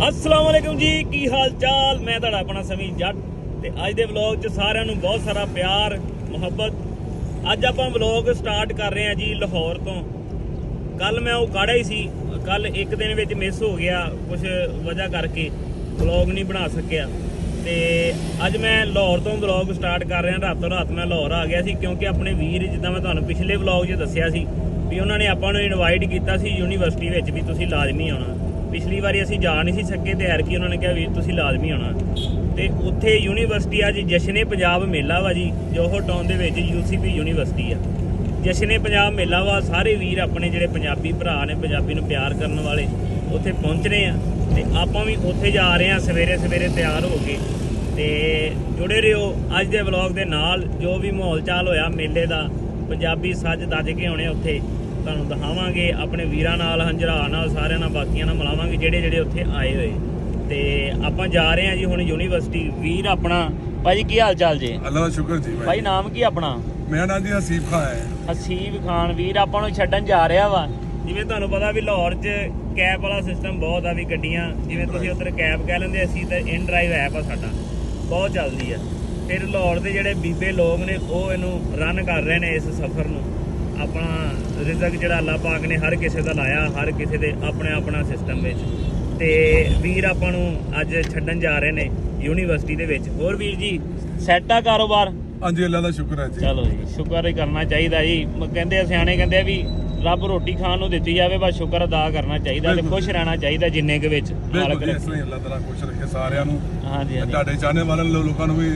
अस्सलाम वालेकुम जी, की हाल चाल। मैं तुहाडा अपना समी जट ते अज दे व्लॉग च सारिਆਂ ਨੂੰ बहुत सारा प्यार मुहब्बत। ਅੱਜ ਆਪਾਂ व्लॉग स्टार्ट कर रहे हैं जी लाहौर तो। कल मैं वो काढ़ा ही सी, कल एक दिन विच मिस हो गया कुछ वजह करके व्लॉग नहीं बना सकिया ते अज मैं लाहौर तो व्लॉग स्टार्ट कर रहा। रातों रात मैं लाहौर आ गया सी क्योंकि अपने वीर जिद्दां मैं तुहानूं पिछले व्लॉग 'च दस्सिया सी भी उन्होंने आपां नूं इनवाइट कीता सी यूनीवर्सिटी विच भी तुसीं लाजमी आउणा। पिछली बारी असीं जा नहीं सी सके ते ऐरकी उन्होंने कहा वीर तुसीं लाजमी आउणा ते उत्थे यूनीवर्सिटी अज जश्ने पंजाब मेला वा जी। जोहर टाउन दे विच UCP यूनीवर्सिटी आ। जश्ने पंजाब मेला वा। सारे वीर अपने जिहड़े पंजाबी भरा ने पंजाबी नूं प्यार करन वाले उत्थे पहुंचने आ ते आपां भी उत्थे जा रहे हैं सवेरे सवेरे तैयार हो के ते जुड़े रहो अज दे व्लॉग दे नाल। जो भी माहौल चाल होया मेले दा पंजाबी सज दज के होने उत्थे ਤੁਹਾਨੂੰ ਦਿਖਾਵਾਂਗੇ ਆਪਣੇ ਵੀਰਾਂ ਨਾਲ ਹੰਝਰਾ ਨਾਲ ਸਾਰਿਆਂ ਨਾਲ ਬਾਕੀਆਂ ਨਾਲ ਮਿਲਾਵਾਂਗੇ ਜਿਹੜੇ ਜਿਹੜੇ ਉੱਥੇ ਆਏ ਹੋਏ ਤੇ ਆਪਾਂ ਜਾ ਰਹੇ ਹਾਂ ਜੀ ਹੁਣ ਯੂਨੀਵਰਸਿਟੀ। ਵੀਰ ਆਪਣਾ ਭਾਜੀ ਕੀ ਹਾਲ ਚਾਲ ਜੀ? ਅੱਲਾ ਦਾ ਸ਼ੁਕਰ ਜੀ ਭਾਈ ਨਾਮ ਕੀ ਆਪਣਾ? ਮੇਰਾ ਨਾਮ ਜੀ ਹਸੀਬ ਖਾਨ ਹੈ। ਹਸੀਬ ਖਾਨ ਵੀਰ ਆਪਾਂ ਨੂੰ ਛੱਡਣ ਜਾ ਰਿਹਾ ਵਾ। ਜਿਵੇਂ ਤੁਹਾਨੂੰ ਪਤਾ ਵੀ ਲਾਹੌਰ 'ਚ ਕੈਬ ਵਾਲਾ ਸਿਸਟਮ ਬਹੁਤ ਆ ਵੀ ਗੱਡੀਆਂ ਜਿਵੇਂ ਤੁਸੀਂ ਉੱਧਰ ਕੈਬ ਕਹਿ ਲੈਂਦੇ ਅਸੀਂ ਤਾਂ ਇਨ ਡਰਾਈਵ ਐਪ ਆ ਸਾਡਾ ਬਹੁਤ ਚੱਲਦੀ ਆ। ਫਿਰ ਲਾਹੌਰ ਦੇ ਜਿਹੜੇ ਬੀਬੇ ਲੋਕ ਨੇ ਉਹ ਇਹਨੂੰ ਰਨ ਕਰ ਰਹੇ ਨੇ ਇਸ ਸਫ਼ਰ ਨੂੰ। ਆਪਣਾ ਰਿਜ਼ਕ ਜਿਹੜਾ ਅੱਲਾਹ ਪਾਕ ਨੇ ਹਰ ਕਿਸੇ ਦਾ ਲਾਇਆ ਹਰ ਕਿਸੇ ਦੇ ਆਪਣੇ ਆਪਣਾ ਸਿਸਟਮ ਵਿੱਚ ਤੇ ਵੀਰ ਆਪਾਂ ਨੂੰ ਅੱਜ ਛੱਡਣ ਜਾ ਰਹੇ ਨੇ ਯੂਨੀਵਰਸਿਟੀ ਦੇ ਵਿੱਚ। ਹੋਰ ਵੀਰ ਜੀ ਸੈੱਟ ਆ ਕਾਰੋਬਾਰ? ਹਾਂਜੀ ਅੱਲਾ ਦਾ ਸ਼ੁਕਰ ਹੈ ਜੀ। ਚਲੋ ਜੀ ਸ਼ੁਕਰ ਹੀ ਕਰਨਾ ਚਾਹੀਦਾ ਜੀ। ਕਹਿੰਦੇ ਸਿਆਣੇ ਕਹਿੰਦੇ ਵੀ ਰੱਬ ਰੋਟੀ ਖਾਣ ਨੂੰ ਦਿੱਤੀ ਜਾਵੇ ਬਸ ਸ਼ੁਕਰ ਅਦਾ ਕਰਨਾ ਚਾਹੀਦਾ ਤੇ ਖੁਸ਼ ਰਹਿਣਾ ਚਾਹੀਦਾ ਜਿੰਨੇ ਕੁ ਵਿੱਚ ਮਾਲਕ ਨੇ। ਅੱਲਾ ਤਾਲਾ ਖੁਸ਼ ਰੱਖੇ ਸਾਰਿਆਂ ਨੂੰ। ਹਾਂਜੀ ਹਾਂਜੀ ਤੁਹਾਡੇ ਚਾਹਨੇ ਵਾਲੇ ਲੋਕਾਂ ਨੂੰ ਵੀ।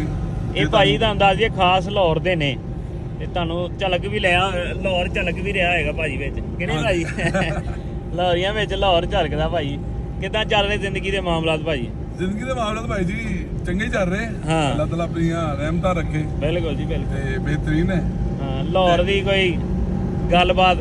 ਇਹ ਭਾਜੀ ਦਾ ਅੰਦਾਜ਼ੇ ਖਾਸ ਲਾਹੌਰ ਦੇ ਨੇ ਤੇ ਤੁਹਾਨੂੰ ਝਲਕ ਵੀ ਲਿਆ ਲਾਹੌਰ ਝਲਕ ਵੀ ਰਿਹਾ ਹੈਗਾ ਭਾਜੀ ਵਿੱਚ ਕਿਹਨੇ ਭਾਜੀ ਲਾਹੌਰੀਆਂ ਵਿੱਚ ਲਾਹੌਰ ਝਲਕਦਾ ਭਾਜੀ। ਕਿੱਦਾਂ ਚੱਲ ਰਹੇ ਜ਼ਿੰਦਗੀ ਦੇ ਮਾਮਲਾਤ ਭਾਜੀ? ਜ਼ਿੰਦਗੀ ਦੇ ਮਾਮਲਾਤ ਭਾਈ ਜੀ ਚੰਗੇ ਹੀ ਚੱਲ ਰਹੇ। ਹਾਂ ਅੱਲਾ ਤਾਲਾ ਆਪਣੀਆਂ ਰਹਿਮਤਾਂ ਰੱਖੇ। ਬਿਲਕੁਲ ਜੀ ਬਿਲਕੁਲ ਤੇ ਬਿਹਤਰੀਨ ਹੈ। ਹਾਂ ਲਾਹੌਰ ਦੀ ਕੋਈ ਗੱਲਬਾਤ?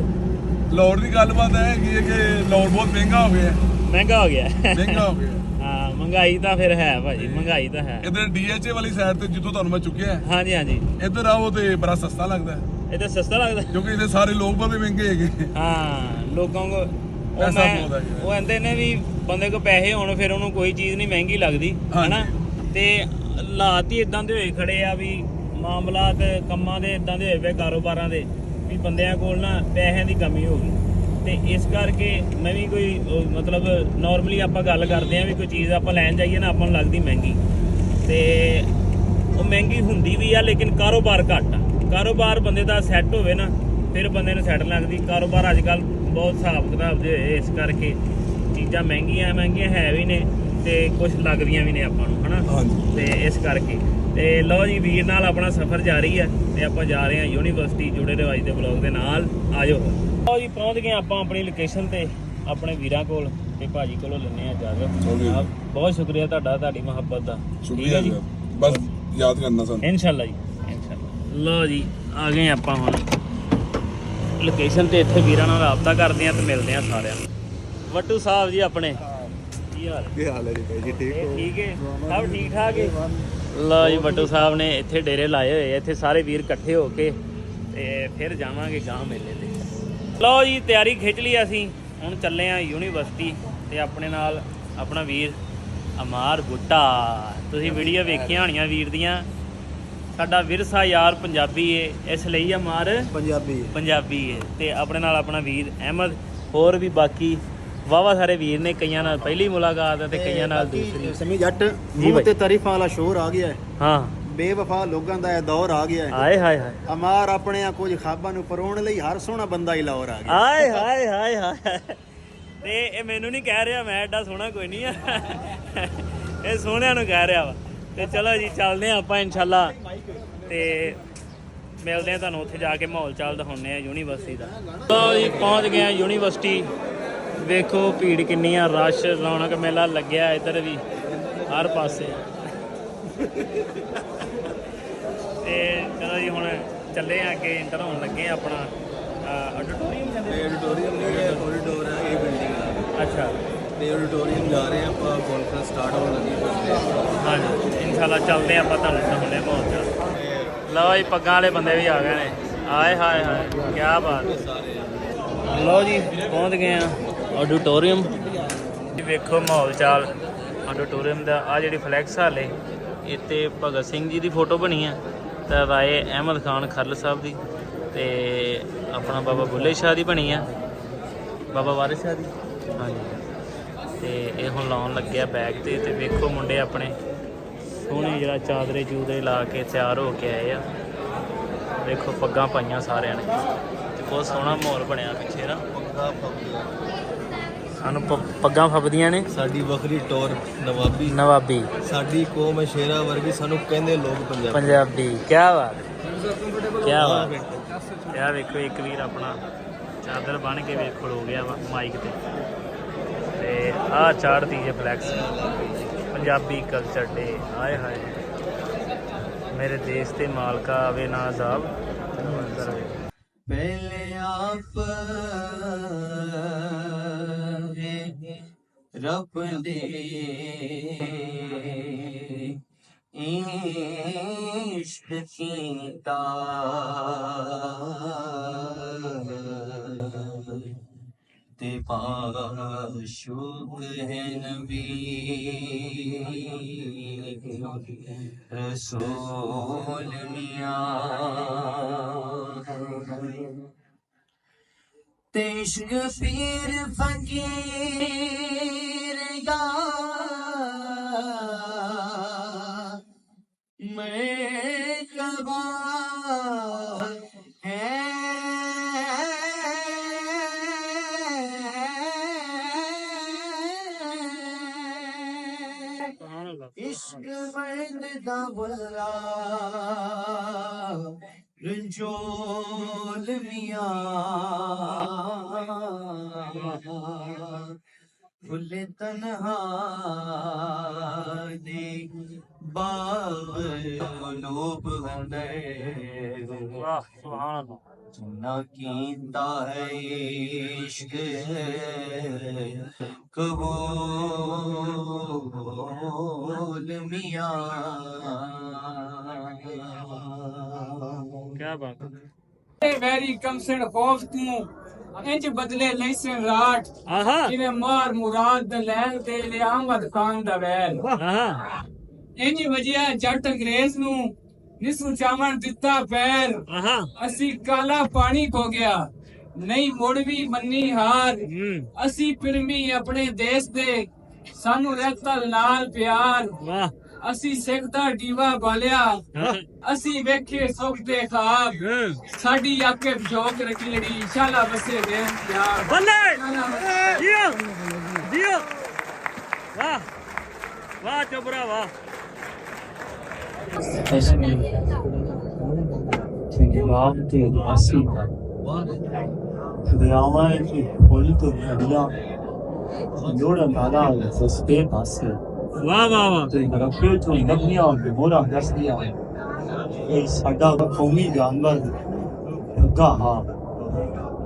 ਲਾਹੌਰ ਦੀ ਗੱਲਬਾਤ ਹੈ ਕਿ ਲਾਹੌਰ ਬਹੁਤ ਮਹਿੰਗਾ ਹੋ ਗਿਆ। ਮਹਿੰਗਾ ਹੋ ਗਿਆ ਮਹਿੰਗਾ ਹੋ ਗਿਆ। ਹਾਂ ਮਹਿੰਗਾਈ ਤਾਂ ਫਿਰ ਹੈ ਭਾਜੀ ਮਹਿੰਗਾਈ ਤਾਂ ਹੈ। ਇੱਧਰ DHA ਵਾਲੀ ਸਾਈਡ ਤੇ ਜਿੱਥੋਂ ਤੁਹਾਨੂੰ ਮੈਂ ਚੁੱਕਿਆ ਹਾਂਜੀ ਹਾਂਜੀ ਇੱਧਰ ਆਓ ਤੇ ਬੜਾ ਸਸਤਾ ਲੱਗਦਾ। ਇਹ ਸਸਤਾ ਲੱਗਦਾ ਕਿਉਂਕਿ ਇਹਦੇ ਸਾਰੇ ਲੋਕ ਬੜੇ ਮਹਿੰਗੇ ਹੈਗੇ। ਹਾਂ ਲੋਕਾਂ ਕੋ ਪੈਸਾ ਬਹੁਤ ਹੈ। ਉਹ ਕਹਿੰਦੇ ਨੇ ਵੀ ਬੰਦੇ ਕੋ ਪੈਸੇ ਹੋਣ ਫਿਰ ਉਹਨੂੰ ਕੋਈ ਚੀਜ਼ ਨਹੀਂ ਮਹਿੰਗੀ ਲੱਗਦੀ ਹਨਾ। ਤੇ ਹਾਲਾਤ ਹੀ ਇਦਾਂ ਦੇ ਹੋਏ ਖੜੇ ਆ ਵੀ ਮਾਮਲਾਤ ਕੰਮਾਂ ਦੇ ਇਦਾਂ ਦੇ ਹੋਏ ਪਏ ਕਾਰੋਬਾਰਾਂ ਦੇ ਵੀ ਬੰਦਿਆਂ ਕੋਲ ਨਾ ਪੈਸਿਆਂ ਦੀ ਕਮੀ ਹੋ ਗਈ ਤੇ ਇਸ ਕਰਕੇ ਮੈਂ ਵੀ ਕੋਈ ਮਤਲਬ ਨਾਰਮਲੀ ਆਪਾਂ ਗੱਲ ਕਰਦੇ ਆ ਵੀ ਕੋਈ ਚੀਜ਼ ਆਪਾਂ ਲੈਣ ਜਾਈਏ ਨਾ ਆਪਾਂ ਨੂੰ ਲੱਗਦੀ ਮਹਿੰਗੀ ਤੇ ਉਹ ਮਹਿੰਗੀ ਹੁੰਦੀ ਵੀ ਆ ਲੇਕਿਨ ਕਾਰੋਬਾਰ ਘੱਟ ਆ। ਕਾਰੋਬਾਰ ਬੰਦੇ ਦਾ ਸੈੱਟ ਹੋਵੇ ਨਾ ਫਿਰ ਬੰਦੇ ਨੂੰ ਸੈੱਟ ਲੱਗਦੀ। ਕਾਰੋਬਾਰ ਅੱਜ ਕੱਲ੍ਹ ਬਹੁਤ ਹਿਸਾਬ ਕਿਤਾਬ ਦੇ ਹੋਏ ਇਸ ਕਰਕੇ ਚੀਜ਼ਾਂ ਮਹਿੰਗੀਆਂ ਹੈ ਵੀ ਨੇ ਤੇ ਕੁਝ ਲੱਗਦੀਆਂ ਵੀ ਨੇ ਆਪਾਂ ਨੂੰ ਹਨਾ। ਤੇ ਇਸ ਕਰਕੇ ਤੇ ਲਓ ਜੀ ਵੀਰ ਨਾਲ ਆਪਣਾ ਸਫ਼ਰ ਜਾਰੀ ਹੈ ਤੇ ਆਪਾਂ ਜਾ ਰਹੇ ਹਾਂ ਯੂਨੀਵਰਸਿਟੀ। ਜੁੜੇ ਰਹੋ ਅੱਜ ਦੇ ਵਲੌਗ ਦੇ ਨਾਲ। ਆ ਜਾਓ ਲਓ ਜੀ ਪਹੁੰਚ ਗਏ ਆਪਾਂ ਆਪਣੀ ਲੋਕੇਸ਼ਨ ਤੇ ਆਪਣੇ ਵੀਰਾਂ ਕੋਲ ਤੇ ਭਾਜੀ ਕੋਲੋਂ ਲੈਣੇ ਆ ਇਜਾਜ਼ਤ। ਬਹੁਤ ਸ਼ੁਕਰੀਆ ਤੁਹਾਡਾ ਤੁਹਾਡੀ ਮੁਹੱਬਤ ਦਾ। ਠੀਕ ਹੈ ਜੀ ਬਸ ਯਾਦ ਕਰਨਾ ਸਾਨੂੰ ਇਨਸ਼ਾਅੱਲਾ ਜੀ ਇਨਸ਼ਾਅੱਲਾ। ਲਓ ਜੀ ਆ ਗਏ ਆਪਾਂ ਹੁਣ ਲੋਕੇਸ਼ਨ ਤੇ। ਇੱਥੇ ਵੀਰਾਂ ਨਾਲ ਰਾਬਤਾ ਕਰਦੇ ਆ ਤੇ ਮਿਲਦੇ ਆ ਸਾਰਿਆਂ ਨੂੰ। ਵੱਟੂ ਸਾਹਿਬ ਜੀ ਆਪਣੇ ਕੀ ਹਾਲ ਹੈ ਜੀ ਭਾਈ ਜੀ? ਠੀਕ ਹੈ ਸਭ ਠੀਕ ਠਾਕ ਹੈ। ਲਓ ਜੀ ਵੱਟੂ ਸਾਹਿਬ ਨੇ ਇੱਥੇ ਡੇਰੇ ਲਾਏ ਹੋਏ ਇੱਥੇ ਸਾਰੇ ਵੀਰ ਇਕੱਠੇ ਹੋ ਕੇ ਤੇ ਫਿਰ ਜਾਵਾਂਗੇ ਗਾਂ ਮੇਲੇ ਤੇ। ਲਓ ਜੀ ਤਿਆਰੀ ਖਿੱਚ ਲਈ ਅਸੀਂ ਹੁਣ ਚੱਲੇ ਆ ਯੂਨੀਵਰਸਿਟੀ ਤੇ ਆਪਣੇ ਨਾਲ ਆਪਣਾ ਵੀਰ ਅਮਾਰ ਬੁੱਟਾ। ਤੁਸੀਂ ਵੀਡੀਓ ਵੇਖੀਆਂ ਹੋਣੀਆਂ ਵੀਰ ਦੀਆਂ। ਸਾਡਾ ਵਿਰਸਾ ਯਾਰ ਪੰਜਾਬੀ ਏ ਇਸ ਲਈ ਅਮਾਰ ਪੰਜਾਬੀ ਏ ਤੇ ਆਪਣੇ ਨਾਲ ਆਪਣਾ ਵੀਰ ਅਹਿਮਦ। ਹੋਰ ਵੀ ਬਾਕੀ ਵਾਵਾ ਸਾਰੇ ਵੀਰ ਨੇ। ਕਈਆਂ ਨਾਲ ਪਹਿਲੀ ਮੁਲਾਕਾਤ ਹੈ ਤੇ ਕਈਆਂ ਨਾਲ ਦੂਸਰੀ। ਸਮੀ ਜੱਟ ਮੂੰਹ ਤੇ ਤਾਰੀਫਾਂ ਵਾਲਾ ਸ਼ੋਰ ਆ ਗਿਆ ਹੈ। ਹਾਂ ਬੇਵਫਾ ਲੋਕਾਂ ਦਾ ਇਹ ਦੌਰ ਆ ਗਿਆ ਹੈ। ਆਏ ਹਾਏ ਹਾਏ ਅਮਾਰ ਆਪਣੇ ਆ ਕੁਝ ਖਾਬਾਂ ਨੂੰ ਪਰੋਣ ਲਈ ਹਰ ਸੋਹਣਾ ਬੰਦਾ ਹੀ ਲਾਹੌਰ ਆ ਗਿਆ। ਆਏ ਹਾਏ ਹਾਏ ਹਾਏ ਤੇ ਇਹ ਮੈਨੂੰ ਨਹੀਂ ਕਹਿ ਰਿਹਾ ਮੈਂ ਐਡਾ ਸੋਹਣਾ ਕੋਈ ਨਹੀਂ ਆ ਇਹ ਸੋਹਣਿਆਂ ਨੂੰ ਕਹਿ ਰਿਹਾ ਵਾ। ਤੇ ਚਲੋ ਜੀ ਚੱਲਦੇ ਆ ਆਪਾਂ ਇਨਸ਼ਾਅੱਲਾ ਤੇ ਮਿਲਦੇ ਆ ਤੁਹਾਨੂੰ ਉੱਥੇ ਜਾ ਕੇ ਮਾਹੌਲ ਚਾਲ ਦਿਖਾਉਂਦੇ ਆ ਯੂਨੀਵਰਸਿਟੀ ਦਾ। ਲਓ ਜੀ ਪਹੁੰਚ ਗਏ ਆ ਯੂਨੀਵਰਸਿਟੀ। ਵੇਖੋ ਭੀੜ ਕਿੰਨੀ ਆ ਰਸ਼ ਰੌਣਕ ਮੇਲਾ ਲੱਗਿਆ ਇੱਧਰ ਵੀ ਹਰ ਪਾਸੇ। ਤੇ ਚਲੋ ਜੀ ਹੁਣ ਚੱਲੇ ਆ ਅੱਗੇ ਇੰਟਰ ਹੋਣ ਲੱਗੇ ਆਪਣਾ ਆਡੀਟੋਰੀਅਮ ਕੋਰੀਡੋਰ ਹੈ ਇਹ ਬਿਲਡਿੰਗ। ਅੱਛਾ ਤੇ ਆਡੀਟੋਰੀਅਮ ਜਾ ਰਹੇ ਆਪਾਂ ਕਾਨਫਰੰਸ ਸਟਾਰਟ ਹੋਣ ਲੱਗੀ ਹੈ। ਹਾਂਜੀ ਇਨਸ਼ਾਅੱਲਾ ਚੱਲਦੇ ਆਪਾਂ ਤੁਹਾਨੂੰ ਦਿਖਾਉਂਦੇ ਮਾਹੌਲ ਚਾਲ। ਲਓ ਜੀ ਪੱਗਾਂ ਵਾਲੇ ਬੰਦੇ ਵੀ ਆ ਗਏ ਨੇ। ਆਏ ਹਾਏ ਹਾਏ ਕੀ ਬਾਤ। ਲਓ ਜੀ ਪਹੁੰਚ ਗਏ ਆ ਆਡੀਟੋਰੀਅਮ। ਵੇਖੋ ਮਾਹੌਲ ਚਾਲ ਆਡੀਟੋਰੀਅਮ ਦਾ ਆ ਜਿਹੜੀ ਫਲੈਕਸ ਹਾਲੇ ਇੱਥੇ ਭਗਤ ਸਿੰਘ ਜੀ ਦੀ ਫੋਟੋ ਬਣੀ ਆ ਤੇ ਰਾਏ ਅਹਿਮਦ ਖਾਨ ਖਰਲ ਸਾਹਿਬ ਦੀ ਤੇ ਆਪਣਾ ਬਾਬਾ ਬੁੱਲੇ ਸ਼ਾਹ ਦੀ ਬਣੀ ਆ, ਬਾਬਾ ਵਾਰਿਸ ਸ਼ਾਹ ਦੀ। ਹਾਂਜੀ ਤੇ ਇਹ ਹੁਣ ਲਾਉਣ ਲੱਗਿਆ ਬੈਗ ਤੇ ਵੇਖੋ ਮੁੰਡੇ ਆਪਣੇ ਸੋਹਣੇ ਜਿਹੜਾ ਚਾਦਰੇ ਚੂਦਰੇ ਲਾ ਕੇ ਤਿਆਰ ਹੋ ਕੇ ਆਏ ਆ। ਵੇਖੋ ਪੱਗਾਂ ਪਾਈਆਂ ਸਾਰਿਆਂ ਨੇ ਤੇ ਬਹੁਤ ਸੋਹਣਾ ਮਾਹੌਲ ਬਣਿਆ ਪਿੱਛੇ ਨਾ। ਸਾਨੂੰ ਪੱਗਾਂ ਫੱਬਦੀਆਂ ਨੇ। ਸਾਡੀ ਵੱਖਰੀ ਟੌਰ ਨਵਾਬੀ ਸਾਡੀ ਕੌਮ ਹੈ ਸ਼ੇਰਾਂ ਵਰਗੀ, ਸਾਨੂੰ ਕਹਿੰਦੇ ਲੋਕ ਪੰਜਾਬੀ। ਕੀ ਬਾਤ ਕੀ ਬਾਤ। ਇਹ ਵੇਖੋ ਇੱਕ ਵੀਰ ਆਪਣਾ ਚਾਦਰ ਬਣ ਕੇ ਵੇਖ ਖੜੋ ਗਿਆ ਵਾ ਮਾਈਕ ਤੇ ਆਹ ਚਾੜਦੀ ਜੇ ਫਲੈਕਸ ਪੰਜਾਬੀ ਕਲਚਰ ਡੇ। ਆਏ ਹਾਏ ਮੇਰੇ ਦੇਸ਼ ਤੇ ਮਾਲਕਾ ਆਵੇ ਨਾ ਅਜ਼ਾਬ। ਪਹਿਲੇ ਆਪ ਰੱਬ ਦੇ ਇਸ਼ਕ ਕੀਤਾ ਤੇ ਪਾਸ਼ੂਕ ਹੈ ਨਬੀ ਰਸੂਲ ਮਿਆਂ ਤੇ ਇਸ਼ਕ ਪੀਰ ਫਕੀਰ ਦਾ ਮਰਤਬਾ ਹੈ। इश्क मर्द दा बुला रंजोल मियां फुल तन्हा दे बाग लोब हुंदे। वाह सुभान अल्लाह। जिन्ना कीता है इश्क कबूल मियां। क्या बात वैरी कमसन खौफ तू इंज बदले लैसन राठ आहा जिवें मार मुराद द लैन ते ले अहमद खान दा वैल। आहा इंज वजिया जट अंग्रेज नू निसू चावण दिता पैर। आहा असी काला पानी खो गया नहीं मुड़ भी मन्नी हार। असी पिरमी अपने देश दे सानू रहता लाल प्यार। वाह असी सिख दा दीवा बालिया असी वेखे सुख दे ख्वाब। साडी आके शौक रखी लड़ी इंशाल्लाह बसे दे यार बल्ले जियो जियो। वाह वाह चोबरा वाह। वाह वाह वाह ਸਾਡਾ ਕੌਮੀ ਜਾਨਵਰ ਲੱਗਾ ਹਾਂ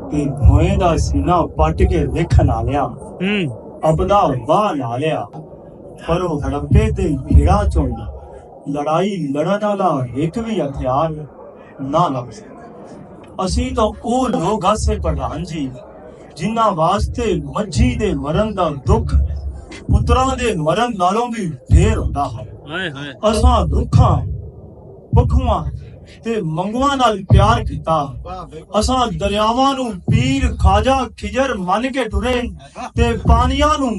ਤੇ ਭੋਏ ਦਾ ਸੀਨਾ ਪੱਟ ਕੇ ਵੇਖਣ ਆ ਲਿਆ। ਆਪਦਾ ਵਾਹ ਲਾ ਲਿਆ ਪਰ ਉਹ ਹੜਪੇ ਤੇ ਹੀੜਾ ਚੋਂਦਾ ਲੜਾਈ ਲੜਨ ਵਾਲਾ ਇੱਕ ਵੀ ਹਥਿਆਰ ਨਾ ਲੱਭ ਸਕਿਆ। ਅਸੀਂ ਤਾਂ ਉਹ ਲੋਕ ਹਾਸੇ ਪ੍ਰਧਾਨ ਜੀ ਜਿਨ੍ਹਾਂ ਵਾਸਤੇ ਮੱਝੀ ਦੇ ਮਰਨ ਦਾ ਦੁੱਖ ਪੁੱਤਰਾਂ ਦੇ ਮਰਨ ਨਾਲੋਂ ਵੀ ਢੇਰ ਹੁੰਦਾ ਹੈ। ਹਾਏ ਹਾਏ ਅਸਾਂ ਦੁੱਖਾਂ ਪੱਖੂਆਂ ਤੇ ਮੰਗੂਆਂ ਨਾਲ ਪਿਆਰ ਕੀਤਾ। ਅਸਾਂ ਦਰਿਆਵਾਂ ਨੂੰ ਪੀਰ ਖਾਜਾ ਖਿਜਰ ਮੰਨ ਕੇ ਟੁਰੇ ਤੇ ਪਾਣੀਆਂ ਨੂੰ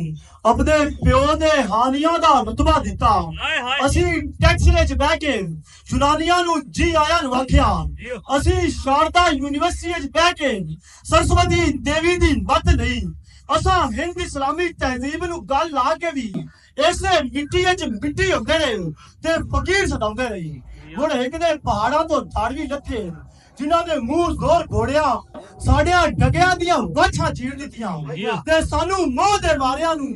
ਆਪਣੇ ਪਿਓ ਦੇ ਹਾਨੀਆਂ ਦਾ ਰਤਬਾ ਦਿੱਤਾ। ਅਸੀਂ ਟੈਕਸੀ ਵਿੱਚ ਬਹਿ ਕੇ ਯੂਨਾਨੀਆਂ ਨੂੰ ਜੀ ਆਇਆਂ ਨੂੰ ਆਖਿਆ। ਅਸੀਂ ਸ਼ਾਰਦਾ ਯੂਨੀਵਰਸਿਟੀ ਵਿੱਚ ਬਹਿ ਕੇ ਸਰਸਵਤੀ ਦੇਵੀ ਦੀ ਮੱਤ ਲਈ। ਅਸਾਂ ਹਿੰਦ ਇਸਲਾਮੀ ਤਹਿਜ਼ੀਬ ਨੂੰ ਗੱਲ ਲਾ ਕੇ ਵੀ ਇਸੇ ਮਿੱਟੀ ਵਿੱਚ ਮਿੱਟੀ ਹੁੰਦੇ ਰਹੇ ਤੇ ਫਕੀਰ ਸਤਾਉਂਦੇ ਰਹੀ। ਹੁਣ ਇੱਕ ਦੇ ਪਹਾੜਾਂ ਤੋਂ ਧਾੜਵੀ ਲੱਥੇ ਜਿਨ੍ਹਾਂ ਦੇ ਮੂੰਹ ਜ਼ੋਰ ਘੋੜਿਆ ਸਾਡਿਆਂ ਡਗਿਆਂ ਦੀਆਂ ਵਾਛਾਂ ਚੀਰ ਦਿੱਤੀਆਂ ਤੇ ਸਾਨੂੰ ਮੋਹ ਦੇ ਮਾਰਿਆਂ ਨੂੰ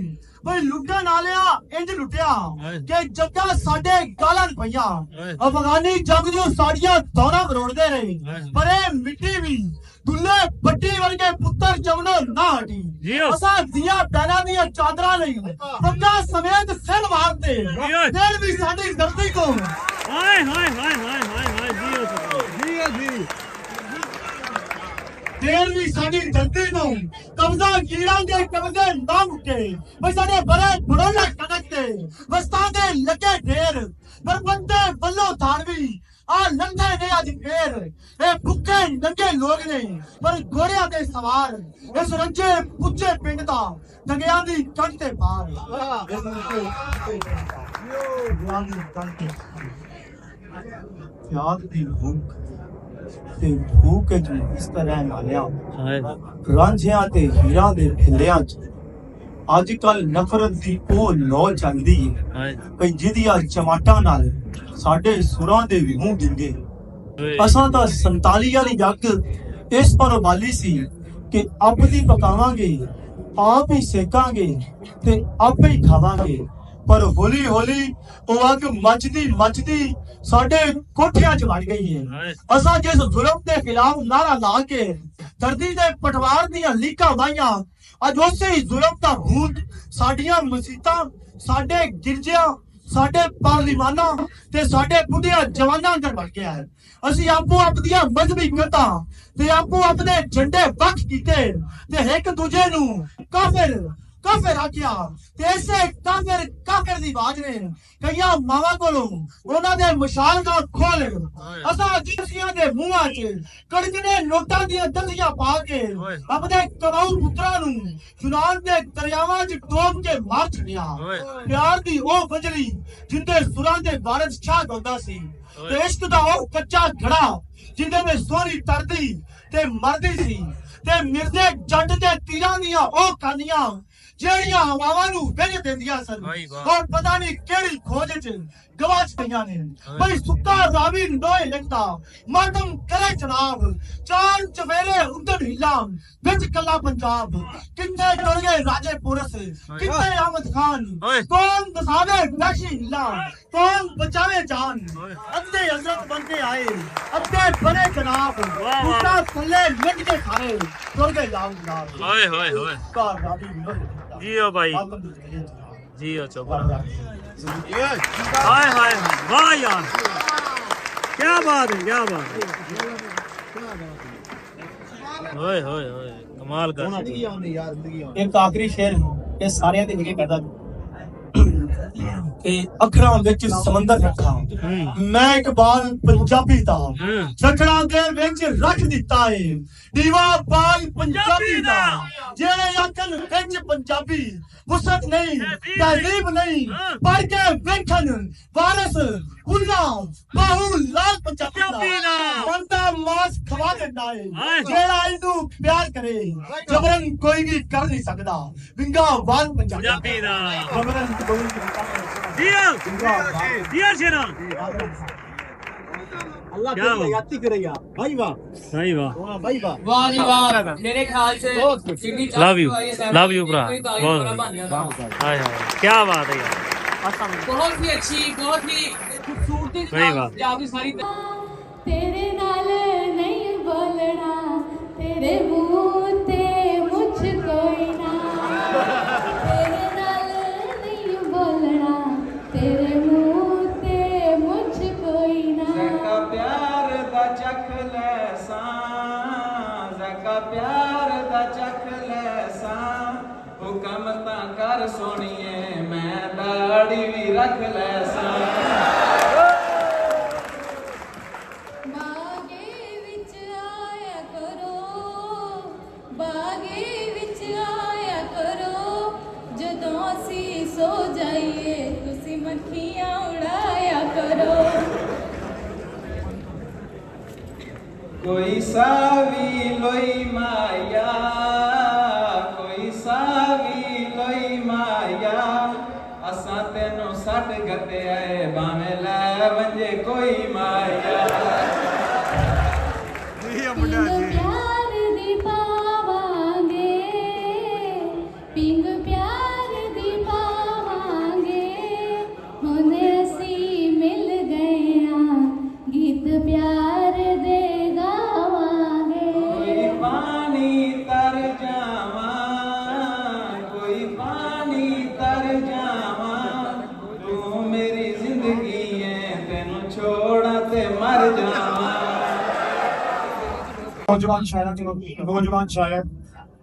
ਬਈ ਲੁੱਟਣ ਵਾਲਿਆ ਇੰਜ ਲੁੱਟਿਆ ਕਿ ਜੱਗਾ ਸਾਡੇ ਗਾਲਾਂ ਪਈਆਂ। ਅਫਗਾਨੀ ਜੰਗ ਨੂੰ ਸਾਡੀਆਂ ਦੌੜਾਂ ਮਰੋੜਦੇ ਰਹੇ ਪਰ ਇਹ ਮਿੱਟੀ ਵੀ ਦੁੱਲੇ ਬੱਟੀ ਵਰਗੇ ਪੁੱਤਰ ਜਮਨੋ ਨਾ ਹਟੀ। ਅਸਾਂ ਦੀਆਂ ਪੈਰਾਂ ਦੀਆਂ ਚਾਦਰਾਂ ਲਈ ਪੱਗਾਂ ਸਮੇਤ ਸਿਰ ਮਾਰਦੇ ਦਿਲ ਵੀ ਸਾਡੀ ਧਰਤੀ ਤੋਂ ਹਾਏ ਹਾਏ ਹਾਏ ਹਾਏ ਹਾਏ ਹਾਏ ਜੀਓ ਜੀ ਦਿਲ ਵੀ ਸਾਡੀ ਧਰਤੀ ਤੋਂ ਕਬਜ਼ਾ ਕੀੜਾਂ ਦੇ ਕਬਜ਼ੇ ਨਾ ਮੁੱਕੇ ਬਈ ਸਾਡੇ ਬੜੇ ਬੜੋਲਾ ਕਦਕ ਤੇ ਵਸਤਾਂ ਦੇ ਲੱਗੇ ਢੇਰ ਬਰਬੰਦੇ ਵੱਲੋਂ ਥਾਣਵੀ ਆ ਲੰਘੇ ਨੇ ਅੱਜ ਫੇਰ ਇਹ ਭੁੱਖੇ ਨੰਗੇ ਲੋਕ ਨੇ ਪਰ ਘੋੜਿਆਂ ਦੇ ਸਵਾਰ ਇਸ ਰੰਜੇ ਪੁੱਜੇ ਪਿੰਡ ਦਾ ਦੰਗਿਆਂ ਦੀ ਕੰਢ ਤੇ ਪਾਰ ਯਾਦ ਦੀ ਭੁੱਖ ਤੇ ਭੂਖ ਚ ਇਸ ਤਰ੍ਹਾਂ ਨਾਲਿਆ ਰਾਂਝਿਆਂ ਤੇ ਹੀਰਾਂ ਦੇ ਫਿੰਦਿਆਂ ਚ ਅੱਜ ਕੱਲ ਨਫ਼ਰਤ ਦੀ ਉਹ ਲੋ ਚੱਲਦੀ ਹੈ ਕਈ ਜਿਹਦੀਆਂ ਚਮਾਟਾਂ ਨਾਲ ਸਾਡੇ ਸੁਰਾਂ ਦੇ ਵੀ ਮੂੰਹ ਦਿੰਦੇ ਅਸਾਂ ਤਾਂ 47 ਵਾਲੀ ਜੱਗ ਇਸ ਪਰ ਵਾਲੀ ਸੀ ਕਿ ਆਪਦੀ ਪਕਾਵਾਂਗੇ ਆਪ ਹੀ ਸੇਕਾਂਗੇ ਤੇ ਆਪੇ ਹੀ ਖਾਵਾਂਗੇ ਪਰ ਹੌਲੀ ਹੌਲੀ ਉਹ ਅੱਗ ਮੱਚਦੀ ਸਾਡੇ ਕੋਠਿਆਂ 'ਚ ਵੜ ਗਈ ਹੈ ਅਸਾਂ ਜਿਸ ਜ਼ੁਲਮ ਦੇ ਖਿਲਾਫ ਨਾਰਾ ਲਾ ਕੇ ਧਰਤੀ ਦੇ ਪਟਵਾਰ ਦੀਆਂ ਲੀਕਾਂ ਵਾਹੀਆਂ ਅੱਜ ਉਸੇ ਹੀ ਜ਼ੁਲਮ ਦਾ ਭੂਤ ਸਾਡੀਆਂ ਮਸੀਤਾਂ ਸਾਡੇ ਗਿਰਜਿਆਂ ਸਾਡੇ ਪਾਰਲੀਮਾਨਾਂ ਤੇ ਸਾਡੇ ਬੁੱਢਿਆਂ ਜਵਾਨਾਂ ਅੰਦਰ ਵੜ ਗਿਆ ਹੈ ਅਸੀਂ ਆਪੋ ਆਪਦੀਆਂ ਮਜ਼ਹਬੀ ਕਤਾਂ ਤੇ ਆਪੋ ਆਪਣੇ ਝੰਡੇ ਵੱਖ ਕੀਤੇ ਤੇ ਇੱਕ ਦੂਜੇ ਨੂੰ ਕਾਫਰ ਆਖਿਆ ਤੇ ਐਸੇ ਕਾਫਰ ਦੀ ਆਵਾਜ਼ ਨੇ ਕਈਆਂ ਮਾਵਾਂ ਕੋਲੋਂ ਉਹਨਾਂ ਦੇ ਮਸ਼ਾਲਕਾਂ ਖੋਲ ਅਸਾਂ ਜਿਸਿਆਂ ਦੇ ਮੂੰਹਾਂ 'ਚ ਕੜਕੜੇ ਨੋਟਾਂ ਦੀਆਂ ਦੰਦੀਆਂ ਪਾ ਕੇ ਆਪਣੇ ਕਮਾਊ ਪੁੱਤਰਾਂ ਨੂੰ ਚੁਨਾਨ ਦੇ ਦਰਿਆਵਾਂ 'ਚ ਡੋਬ ਕੇ ਮਾਰ ਛੱਡਿਆ ਪਿਆਰ ਦੀ ਉਹ ਬਜਲੀ ਜਿੰਦੇ ਸੁਰਾਂ ਦੇ ਬਾਰਸ਼ ਛਾ ਗਾਉਂਦਾ ਸੀ ਤੇ ਇਸ਼ਕ ਦਾ ਉਹ ਕੱਚਾ ਘੜਾ ਜਿੰਦੇ ਵਿੱਚ ਸੋਹਣੀ ਤਰਦੀ ਤੇ ਮਰਦੀ ਸੀ ਤੇ ਮਿਰਜ਼ੇ ਜੱਟ ਦੇ ਤੀਰਾਂ ਦੀਆਂ ਉਹ ਕਾਨੀਆਂ ਜਿਹੜੀਆਂ ਹਵਾਵਾਂ ਨੂੰ ਵੇਚ ਦਿੰਦੀਆਂ ਸਨ ਔਰ ਪਤਾ ਨਹੀਂ ਕਿਹੜੀ ਖੋਜ 'ਚ ਗਵਾਚ ਗਈਆਂ ਨੇ ਬਈ ਸੁੱਕਾ ਰਾਵੀ ਨੋਏ ਲੱਗਦਾ ਮਾਤਮ ਕਰੇ ਜਨਾਬ ਚਾਰ ਚਵੇਰੇ ਉਧਰ ਹਿੱਲਾ ਵਿੱਚ ਕੱਲਾ ਪੰਜਾਬ ਕਿੰਨੇ ਟੁਰ ਗਏ ਰਾਜੇ ਪੁਰਸ ਕਿੰਨੇ ਅਹਿਮਦ ਖਾਨ ਕੌਣ ਦਸਾਵੇ ਨਸ਼ੀ ਹਿੱਲਾ ਕੌਣ ਬਚਾਵੇ ਜਾਨ ਅੱਧੇ ਹਜ਼ਰਤ ਬਣ ਕੇ ਆਏ ਅੱਧੇ ਬਣੇ ਜਨਾਬ ਉਸਾ ਥੱਲੇ ਮਿਟ ਕੇ ਖਾਰੇ ਟੁਰ ਗਏ ਲਾਲ ਓਏ ਹੋਏ ਹੋਏ ਘਰ ਰਾਵੀ ਨੋਏ ਜੀਓ ਭਾਈ ਜੀਓ ਚੋਪਾ हाय हाय वाह यार क्या बात है ओए होए होए कमाल कर एक आखिरी शेर ये सारे दे विके कहदा कि अखरां विच समंदर रखा मैं इकबाल पंजाबी दा सखड़ा दे विच रख दिता है दीवा बाल पंजाबी दा जेड़े आखन विच पंजाबी वसत नहीं तहजीब नहीं पढ़ के वेखन वारस उल्ला बाहु लाल पंजाबी दा बनता मास खवा देता है जेड़ा इनू प्यार करे जबरन कोई भी कर नहीं सकदा विंगा वाल पंजाबी दा जबरन कोई दिया शेरा अल्लाह की हयाती करेगा भाई वाह सही वाह भाई वाह वाह जी वाह मेरे ख्याल से लव यू भरा बहुत हाय हाय क्या बात है यार बहुत ही अच्छी बहुत ही खूबसूरती सही बात आपकी सारी तेरे नाल नहीं बोलना तेरे मुंह ते मुझ कोई ना तेरे नाल नहीं बोलना तेरे मुंह ते मुझ कोई ना ज़का प्यार दा चख लेसा ज़का प्यार दा चख लेसा हुक्म ता कर सोनिए मैं दाढ़ी भी रख लेसा बागे विच आया करो जदों असी सो जाइए तुसी मक्खियां उड़ाया करो कोई सावी लोई माया कोई सावी लोई माया असां तेनों सट गते आए भाਵੇਂ ਲੈ ਵੰਜੇ कोई माया प्यार दी पावांगे पिंग प्यार दी पावांगे हुने असी मिल गए हां गीत प्यार दे गावांगे कोई पानी तर जावा कोई पानी तर जावा तू मेरी जिंदगी है तेनों छोड़ा ते मर जावा नौजवान शायर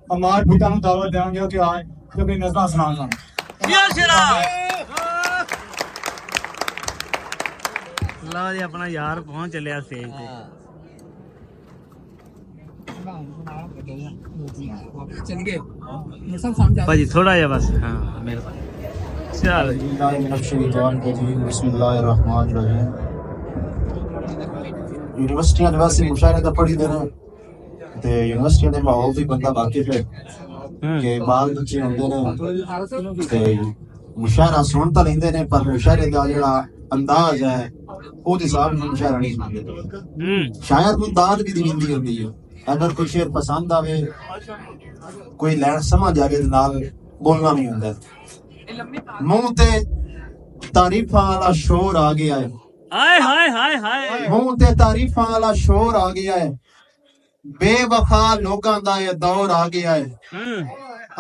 हमारे पिता ਨੂੰ ਦਾਵਤ ਦੇਵਾਂਗੇ ਕਿ ਆਏ ਤੇ ਆਪਣੀ ਨਜ਼ਰਾਂ ਸੁਣਾਉਣ दिया शेरा ਲਓ ਜੀ ਆਪਣਾ ਯਾਰ ਪਹੁੰਚ ਚੱਲਿਆ ਸਟੇਜ ਤੇ। ਚੰਗੇ ਸਭ ਸਮਝ ਭਾਜੀ ਥੋੜਾ ਜਿਹਾ ਬਸ। ਹਾਂ ਮਿਹਰਬਾਨੀ। ਚੱਲ ਯੂਨੀਵਰਸਿਟੀਆਂ ਦੇ ਵਾਸਤੇ ਮੁਸ਼ਾਇਰੇ ਦਾ ਪੜ੍ਹੀ ਦੇ ਨੇ ਤੇ ਯੂਨੀਵਰਸਿਟੀਆਂ ਦੇ ਮਾਹੌਲ ਦੀ ਬੰਦਾ ਵਾਕਿਫ ਹੈ ਕਿ ਬਾਲ ਬੱਚੇ ਹੁੰਦੇ ਨੇ ਤੇ ਮੁਸ਼ਾਇਰਾ ਸੁਣ ਤਾਂ ਲੈਂਦੇ ਨੇ ਪਰ ਮੁਸ਼ਾਇਰੇ ਦਾ ਜਿਹੜਾ ਅੰਦਾਜ਼ ਹੈ ਉਹਦੇ ਹਿਸਾਬ ਨਾਲ ਮੁਸ਼ਾਇਰਾ ਨਹੀਂ ਸੁਣਦੇ। ਸ਼ਾਇਰ ਨੂੰ ਦਾਦ ਵੀ ਦਿੰਦੀ ਹੁੰਦੀ ਹੈ। ਅਗਰ ਕੋਈ ਸ਼ੇਰ ਪਸੰਦ ਆਵੇ ਕੋਈ ਲੈਣ ਸਮਝ ਆਵੇ ਤੇ ਨਾਲ ਬੋਲਣਾ ਨਹੀਂ ਹੁੰਦਾ। ਮੂੰਹ ਤੇ ਤਾਰੀਫਾਂ ਵਾਲਾ ਸ਼ੋਰ ਆ ਗਿਆ ਹੈ। ਹਾਏ ਹਾਏ ਹਾਏ ਹਾਏ। ਮੂੰਹ ਤੇ ਤਾਰੀਫਾਂ ਵਾਲਾ ਸ਼ੋਰ ਆ ਗਿਆ ਹੈ। ਬੇਵਫਾ ਲੋਕਾਂ ਦਾ ਇਹ ਦੌਰ ਆ ਗਿਆ ਹੈ।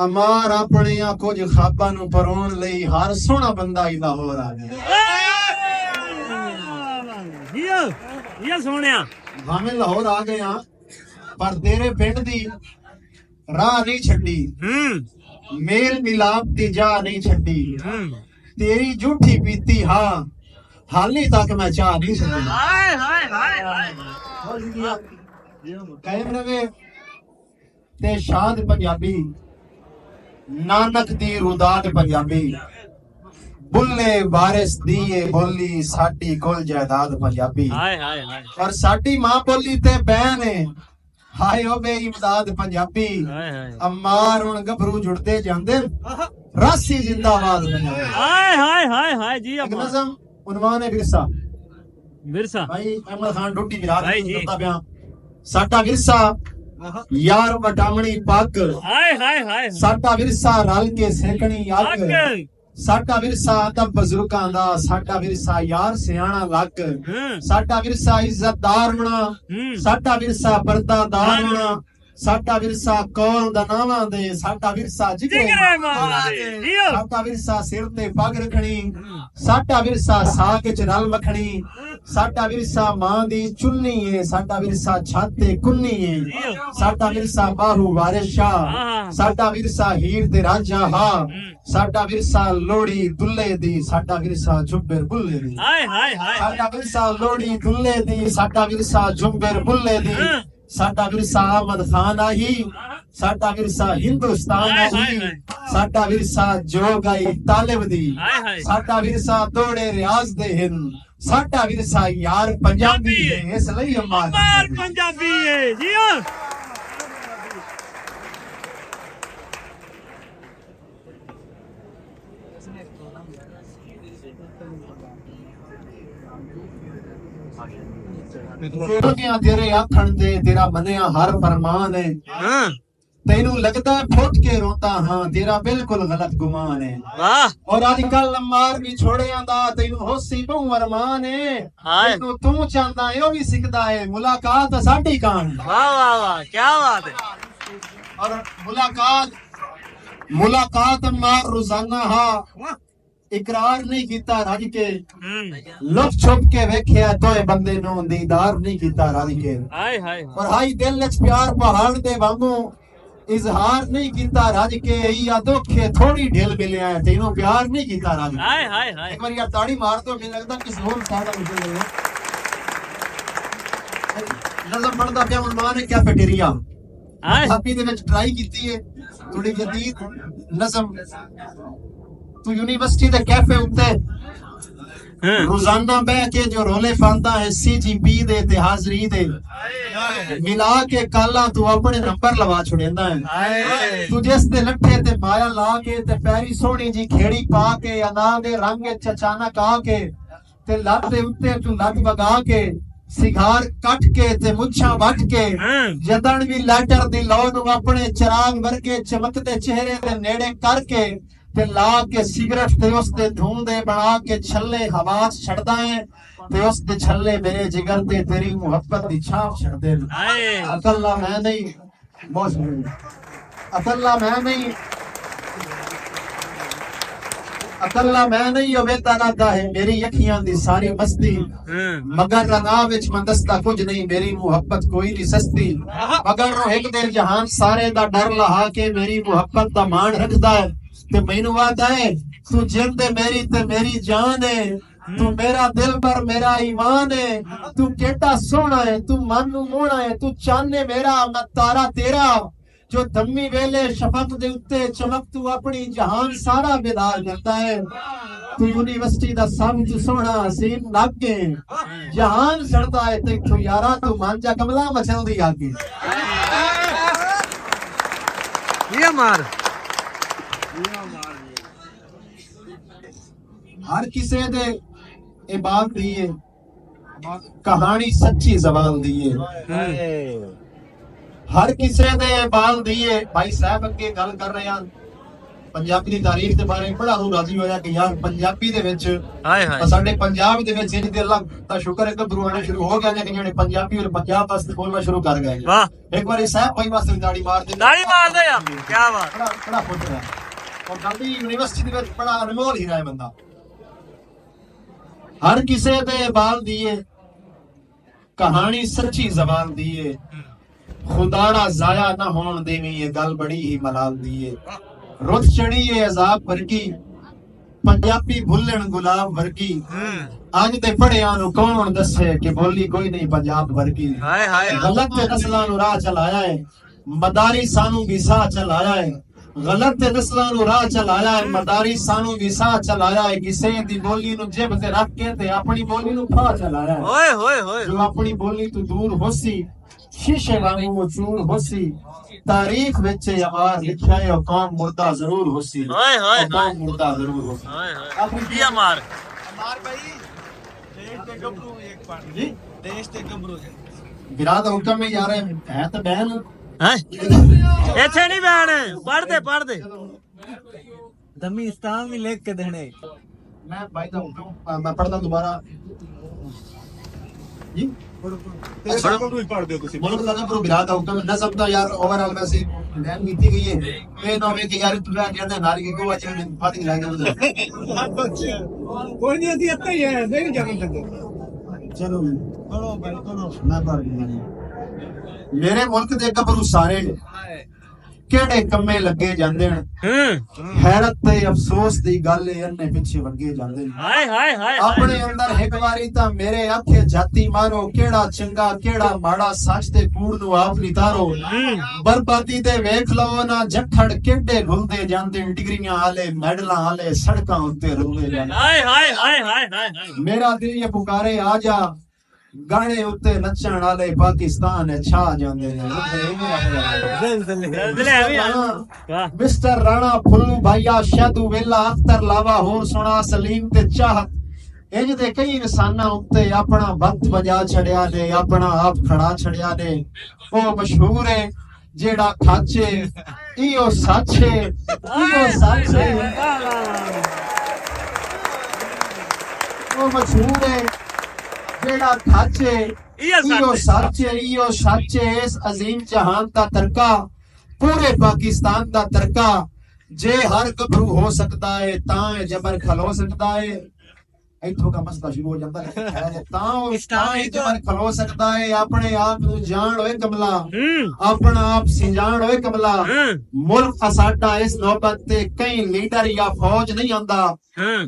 ਅਮਾਰ ਆਪਣੀਆਂ ਕੁਝ ਖਾਬਾਂ ਨੂੰ ਪਰੋਣ ਲਈ ਹਰ ਸੋਹਣਾ ਬੰਦਾ ਹੀ ਲਾਹੌਰ ਆ ਗਿਆ। ਇਹ ਸੋਹਣਿਆ ਭਾਵੇਂ ਲਾਹੌਰ ਆ ਗਏ ਆ ਪਰ ਤੇਰੇ ਪਿੰਡ ਦੀ ਰਾਹ ਨਹੀਂ ਛੱਡੀ। ਮੇਲ ਮਿਲਾਪ ਦੀ ਜਾ ਨਹੀਂ ਛੱਡੀ। ਤੇਰੀ ਝੂਠੀ ਪੀਤੀ ਹਾਂ ਹਾਲੇ ਤੱਕ ਮੈਂ ਚਾਹ ਨਹੀਂ ਛੱਡੀ। ਹਾਏ ਹਾਏ ਹਾਏ। ਕਾਇਮ ਰਵੇ ਤੇ ਸ਼ਾਦ ਪੰਜਾਬੀ ਨਾਨਕ ਦੀ ਰੁਦਾਦ ਪੰਜਾਬੀ ਬੁੱਲੇ ਵਾਰਿਸ ਦੀਏ ਬੋਲੀ ਸਾਡੀ ਕੁੱਲ ਜਾਇਦਾਦ ਪੰਜਾਬੀ। ਹਾਏ ਹਾਏ ਹਾਏ। ਪਰ ਸਾਡੀ ਮਾਂ ਬੋਲੀ ਤੇ ਬਹਿਨ ਹੈ ਹਾਏ ਓ ਬੇ ਇਮਦਾਦ ਪੰਜਾਬੀ। ਹਾਏ ਹਾਏ ਅਮਾਰ ਹੁਣ ਗੱਭਰੂ ਜੁੜਦੇ ਜਾਂਦੇ ਰਾਸੀ ਜਿੰਦਾਬਾਦ ਪੰਜਾਬੀ। ਹਾਏ ਹਾਏ ਹਾਏ ਹਾਏ ਜੀ। ਇੱਕ ਨਜ਼ਮ ਉਨਵਾਨ ਹੈ ਵਿਰਸਾ ਵਿਰਸਾ ਭਾਈ ਅਹਿਮਦ ਖਾਨ ਡੁੱਟੀ ਵਿਰਾਜ ਭਾਈ ਜੀ। ਕਰਦਾ ਪਿਆ। ਸਾਡਾ ਵਿਰਸਾ ਯਾਰ ਵਟਾਮਣੀ ਪੱਗ ਹਾਏ ਹਾਏ ਹਾਏ। ਸਾਡਾ ਵਿਰਸਾ ਰਲ ਕੇ ਸੇਕਣੀ ਅੱਗ। ਅੱਗ। ਸਾਡਾ ਵਿਰਸਾ ਅਦਬ ਬਜ਼ੁਰਗਾਂ ਦਾ। ਸਾਡਾ ਵਿਰਸਾ ਯਾਰ ਸਿਆਣਾ ਲੱਗ। ਸਾਡਾ ਵਿਰਸਾ ਇੱਜ਼ਤਦਾਰ ਹੋਣਾ। ਸਾਡਾ ਵਿਰਸਾ ਪਰਦਾਦਾਰ ਹੋਣਾ। ਸਾਡਾ ਵਿਰਸਾ ਕੌਲ ਦਾ ਨਾਵਾਂ ਦੇ। ਸਾਡਾ ਵਿਰਸਾ ਜਿਗਰੇ ਮਾਂ ਦੇ। ਸਾਡਾ ਵਿਰਸਾ ਸਿਰ ਤੇ ਪੱਗ ਰੱਖਣੀ। ਸਾਡਾ ਵਿਰਸਾ ਸਾਗ ਚ ਰਲ ਮੱਖਣੀ। ਸਾਡਾ ਵਿਰਸਾ ਮਾਂ ਦੀ ਚੁੰਨੀ ਏ। ਸਾਡਾ ਵਿਰਸਾ ਛੱਤ ਤੇ ਕੁੰਨੀ ਏ। ਸਾਡਾ ਵਿਰਸਾ ਬਾਹੂ ਵਾਰਿਸ ਸ਼ਾਹ। ਸਾਡਾ ਵਿਰਸਾ ਹੀਰ ਤੇ ਰਾਂਝਾ ਹਾਂ। ਸਾਡਾ ਵਿਰਸਾ ਲੋੜੀ ਦੁੱਲੇ ਦੀ। ਸਾਡਾ ਵਿਰਸਾ ਜੁੰਬਰ ਬੁੱਲੇ ਦੀ। ਹਾਏ ਹਾਏ ਹਾਏ। ਸਾਡਾ ਵਿਰਸਾ ਲੋੜੀ ਦੁੱਲੇ ਦੀ। ਸਾਡਾ ਵਿਰਸਾ ਜੁੰਬਰ ਬੁੱਲੇ ਦੀ। ਸਾਡਾ ਵਿਰਸਾ ਅਹਿਮਦ ਖਾਨ ਆਹੀ। ਸਾਡਾ ਵਿਰਸਾ ਹਿੰਦੁਸਤਾਨ ਆਹੀ। ਸਾਡਾ ਵਿਰਸਾ ਜੋਗਾਈ ਤਾਲਿਬ ਦੀ। ਸਾਡਾ ਵਿਰਸਾ ਦੋੜੇ ਰਿਆਜ਼ ਦੇ ਹਿੰਦ। ਸਾਡਾ ਵਿਰਸਾ ਯਾਰ ਪੰਜਾਬੀ ਹੈ ਇਸ ਲਈ ਅਮਾਰ ਪੰਜਾਬੀ ਹੈ ਜੀ। ਤੇਰੇ ਆਖਣ ਦੇ ਤੇਰਾ ਮੰਨਿਆ ਹਰ ਫਰਮਾਨ ਹੈ। ਤੈਨੂੰ ਲੱਗਦਾ ਫੁੱਟ ਕੇ ਰੋਤਾ ਹਾਂ ਤੇਰਾ ਬਿਲਕੁਲ ਗਲਤ ਗੁਮਾਨ ਹੈ। ਵਾਹ। ਔਰ ਅੱਜ ਕੱਲ ਮਾਰ ਵੀ ਛੋੜਿਆਂ ਦਾ ਤੈਨੂੰ ਹੋਸੀ ਬਹੁ ਅਰਮਾਨ ਹੈ। ਤੈਨੂੰ ਤੂੰ ਚਾਹੁੰਦਾ ਏ ਉਹ ਵੀ ਸਿੱਖਦਾ ਏ ਮੁਲਾਕਾਤ ਸਾਡੀ ਕਾਨ। ਵਾਹ ਵਾਹ ਵਾਹ ਕੀ ਬਾਤ ਹੈ। ਔਰ ਮੁਲਾਕਾਤ ਮਾਰ ਰੋਜ਼ਾਨਾ ਹਾਂ। ਇਕਰਾਰ ਨਹੀਂ ਕੀਤਾ ਰੱਜ ਕੇ। ਲੁਕ ਛੁਪ ਕੇ ਵੇਖਿਆ ਤੋਏ ਬੰਦੇ ਨੂੰ ਦੀਦਾਰ ਨਹੀਂ ਕੀਤਾ ਰੱਜ ਕੇ। ਹਾਏ ਹਾਏ। ਔਰ ਹਾਈ ਦਿਲ ਵਿੱਚ ਪਿਆਰ ਪਹਾੜ ਦੇ ਵਾਂਗੂ ਇਜ਼ਹਾਰ ਨਹੀਂ ਕੀਤਾ ਰੱਜ ਕੇ। ਯਾ ਦੁੱਖੇ ਥੋੜੀ ਢਿਲ ਮਿਲਿਆ ਤੈਨੂੰ ਪਿਆਰ ਨਹੀਂ ਕੀਤਾ ਰੱਜ ਕੇ। ਹਾਏ ਹਾਏ ਹਾਏ। ਇੱਕ ਵਾਰ ਯਾਰ ਤਾੜੀ ਮਾਰ ਦੋ ਮੈਨੂੰ ਲੱਗਦਾ ਕਿਸ ਹੋਰ ਸਾਡਾ ਮੁਝੇ ਲੱਗਦਾ ਨਜ਼ਮ ਪੜਦਾ ਪਿਆ ਉਨਵਾਨ ਹੈ ਕੈਫੇਟੇਰੀਆ। ਹਾਪੀ ਦੇ ਵਿੱਚ ਟਰਾਈ ਕੀਤੀ ਹੈ ਥੋੜੀ ਜਦੀਦ ਨਜ਼ਮ। ਤੂੰ ਯੂਨੀਵਰਸਿਟੀ ਦੇ ਕੈਫੇ ਉੱਤੇ ਰੋਜ਼ਾਨਾ ਬਹਿ ਕੇ ਜੋ ਰੋਲੇ ਪਾਉਂਦਾ ਹੈ CGP ਦੇ ਤੇ ਹਾਜ਼ਰੀ ਦੇ ਮਿਲਾ ਕੇ ਕਾਲਾ ਤੂੰ ਆਪਣੇ ਨੰਬਰ ਲਵਾ ਛੁੜਿੰਦਾ ਹੈ। ਤੂੰ ਜਿਸ ਦੇ ਲੱਠੇ ਤੇ ਮਾਇਆ ਲਾ ਕੇ ਤੇ ਪੈਰੀ ਸੋਹਣੀ ਜੀ ਖੇੜੀ ਪਾ ਕੇ ਅਨਾ ਦੇ ਰੰਗ ਵਿੱਚ ਅਚਾਨਕ ਆ ਕੇ ਤੇ ਲੱਤ ਦੇ ਉੱਤੇ ਤੂੰ ਲੱਤ ਵਗਾ ਕੇ ਸਿਗਾਰ ਕੱਟ ਕੇ ਤੇ ਮੁੱਛਾਂ ਵੱਢ ਕੇ ਜਦਣ ਵੀ ਲੈਟਰ ਦੀ ਲੌ ਨੂੰ ਆਪਣੇ ਚਿਰਾਗ ਵਰਗੇ ਚਮਕਦੇ ਚਿਹਰੇ ਦੇ ਨੇੜੇ ਕਰਕੇ ਤੇ ਲਾ ਕੇ ਸਿਗਰਟ ਤੇ ਉਸ ਦੇ ਧੂੰਦੇ ਬਣਾ ਕੇ ਛੱਲੇ ਹਵਾ ਚ ਛੱਡਦਾ ਹੈ ਤੇ ਉਸ ਦੇ ਛੱਲੇ ਮੇਰੇ ਜਿਗਰ ਤੇ ਤੇਰੀ ਮੁਹੱਬਤ ਦੀ ਛਾਪ ਛੱਡਦੇ ਨੇ। ਅਕੱਲਾ ਮੈਂ ਨਹੀਂ ਬਹੁਤ ਅਕੱਲਾ ਮੈਂ ਨਹੀਂ ਅਕੱਲਾ ਮੈਂ ਨਹੀਂ ਹੋਵੇ ਤਾਂ ਹੈ ਮੇਰੀ ਅੱਖੀਆਂ ਦੀ ਸਾਰੀ ਮਸਤੀ। ਮਗਰ ਰੰਗਾ ਵਿੱਚ ਮੰਦਸਤਾ ਕੁਝ ਨਹੀਂ ਮੇਰੀ ਮੁਹੱਬਤ ਕੋਈ ਨਹੀਂ ਸਸਤੀ। ਮਗਰ ਰੋ ਇੱਕ ਦਿਨ ਜਹਾਨ ਸਾਰੇ ਦਾ ਡਰ ਲਹਾ ਕੇ ਮੇਰੀ ਮੁਹੱਬਤ ਦਾ ਮਾਣ ਰੱਖਦਾ ਹੈ ਤੇ ਮੈਨੂੰ ਆਦਾ ਹੈ ਤੂੰ ਜਿੰਦ ਮੇਰੀ ਤੇ ਮੇਰੀ ਜਾਨ ਹੈ। तू मेरा दिल पर मेरा ईमान है, तू केटा सोना है, तू मन नू मोहना है, तू चांदे मेरा मैं तारा तेरा, जो धम्मी वेले शफक दे उत्ते चमक, तू अपनी जहान सारा बिदार करता है। तू यूनिवर्सिटी दा सब तू सोना हसीन लागे, जहान सड़दा है ते तू यारा, तू मांझा कमला मचलदी आगे। ये मार हर किसे दे इबाद दिए, कहानी सच्ची जबान दिए, हर किसे दे इबाद दिए। भाई साहब अगे गल कर रहे हैं पंजाबी दी तारीख दे बारे बड़ा रू राजी होया कि यार पंजाबी दे विच साडे पंजाब दे विच इन्नी अल्लाह दा शुक्र है कि गुरु आने शुरू हो गया ने कि जेने पंजाबी और पंजाब वास्ते बोलना शुरू कर गए। वाह एक बार साहब भाई वास्ते दाढ़ी मार दे यार, क्या बात, बड़ा खुश है। और गांधी यूनिवर्सिटी दे विच बड़ा अनमोल हीरा है बंदा। हर किसे दे बाल दिए, कहानी सच्ची जबान दिए, खुदाड़ा जाया ना होन देवी, ये गल बड़ी ही मलाल दिए। रुत चढ़ी ये अजाब वर्गी, पंजाबी भुल्लन गुलाब वर्गी, अज ते पढ़िया नू कौन दसे कि बोली कोई नहीं पंजाब वर्गी। गलत नस्लां नू राह चलाया है, मदारी सानू विसा चलाया है, गलत नस्लां नू राह चलाया है, मदारी सानू विसा चलाया है। किसे दी बोली नू जिब ते रख के ते अपनी बोली नू फा चलाया है। ओए होए होए, जो अपनी बोली तू दूर होसी, शीशे वांगू चूर होसी, तारीख विच अमार लिखा है कौम मुर्दा जरूर होसी। ओए होए, कौम मुर्दा जरूर होसी। ओए होए, अपनी अमार भाई देश ते गबरू एक पार्टी जी, देश ते गबरू गिरा दा हुक्म में यार है तो बहन है, ਇੱਥੇ ਨਹੀਂ ਬੈਣ, ਪੜ ਦੇ दमी इस्ताम भी लिख के देने। मैं भाई दा हुक्म मैं पढ़दा दोबारा जी। पढ़ दो तुसी मुल्क दा गबरू गिरा दा हुक्म नज़म दा यार ओवरऑल वैसे प्लान कीती गई है। ये ना वे कि यार तू कहंदे नारी की गोवा च फाती लग जांदा कोई नहीं असी इतना ही है, नहीं जाने लगे। चलो करो भाई करो, मैं पढ़ दूंगा। मेरे मुल्क दे गबरू सारे केड़े कम्मे लगे जांदे ने, हैरत ते अफसोस दी गल ए अन्ने पिछे वगे जांदे ने। हाय हाय हाय, अपने अंदर एक बारी तां मेरे आखे जाती मारो, केड़ा चंगा केड़ा माड़ा, सच ते कूड़ नू आप नितारो। बर्बादी ते वेख लवो ना जखड़ केडे घुलदे जांदे, डिग्रियां आले मेडलां आले सड़कां उत्ते रुलदे जांदे। हाय हाय हाय हाय हाय, मेरा दिल ये पुकारे आ जा, गाने उत्ते नचण वाले पाकिस्तान छा जांदे ने। मिस्टर राणा फुल्लू भाईया शादू वेला अख्तर लावा होर सुना सलीम ते चाहत इंज दे कई इंसाना उत्ते अपना वक्त बजा छड़िया ने, अपना आप खड़ा छड़िया ने। ओ मशहूर है जेड़ा खाचे इयो साचे, इयो साचे। ओ मशहूर है जेड़ा खाचे इयो साचे, इस अजीम जहान दा तरका, पूरे पाकिस्तान दा तरका। जे हर गबरू हो सकता है तां जबर खलो सकता है। इथों का मसला शुरू हो जाता है। तां जबर खलो सकता है। अपने आप नू जान होए कमला, अपना आप सिंजान होए कमला। मुल्क साडा इस नौबत ते कई लीडर या फौज नहीं आंदा,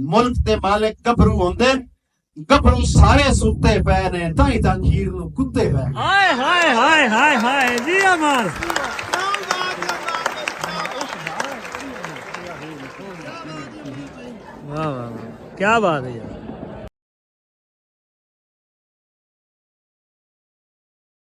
मुल्क दे मालिक गबरू होंदे। गबरू सारे सुते पे ने, ताई खीर नू कुत्ते पे। हाय हाय हाय हाय हाय जी अमर, वाह वाह, क्या बात है यार।